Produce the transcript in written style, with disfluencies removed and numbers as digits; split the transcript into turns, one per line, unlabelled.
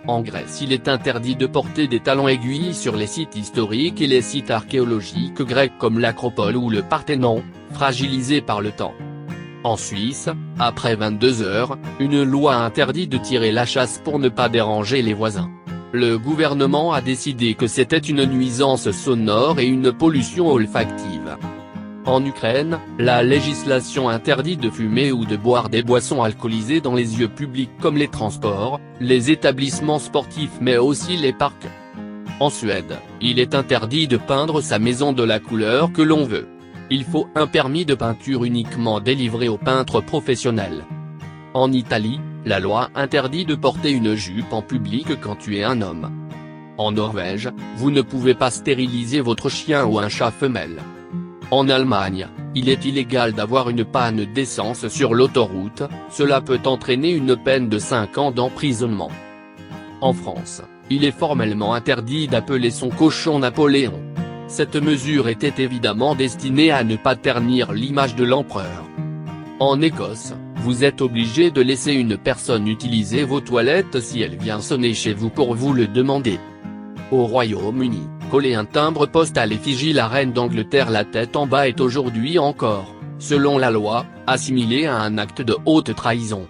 En Grèce, il est interdit de porter des talons aiguilles sur les sites historiques et les sites archéologiques grecs comme l'Acropole ou le Parthénon, fragilisés par le temps. En Suisse, après 22 heures, une loi interdit de tirer la chasse pour ne pas déranger les voisins. Le gouvernement a décidé que c'était une nuisance sonore et une pollution olfactive. En Ukraine, la législation interdit de fumer ou de boire des boissons alcoolisées dans les lieux publics comme les transports, les établissements sportifs mais aussi les parcs. En Suède, il est interdit de peindre sa maison de la couleur que l'on veut. Il faut un permis de peinture uniquement délivré aux peintres professionnels. En Italie, la loi interdit de porter une jupe en public quand tu es un homme. En Norvège, vous ne pouvez pas stériliser votre chien ou un chat femelle. En Allemagne, il est illégal d'avoir une panne d'essence sur l'autoroute, cela peut entraîner une peine de 5 ans d'emprisonnement. En France, il est formellement interdit d'appeler son cochon Napoléon. Cette mesure était évidemment destinée à ne pas ternir l'image de l'empereur. En Écosse, vous êtes obligé de laisser une personne utiliser vos toilettes si elle vient sonner chez vous pour vous le demander. Au Royaume-Uni, coller un timbre-poste à l'effigie la reine d'Angleterre la tête en bas est aujourd'hui encore, selon la loi, assimilé à un acte de haute trahison.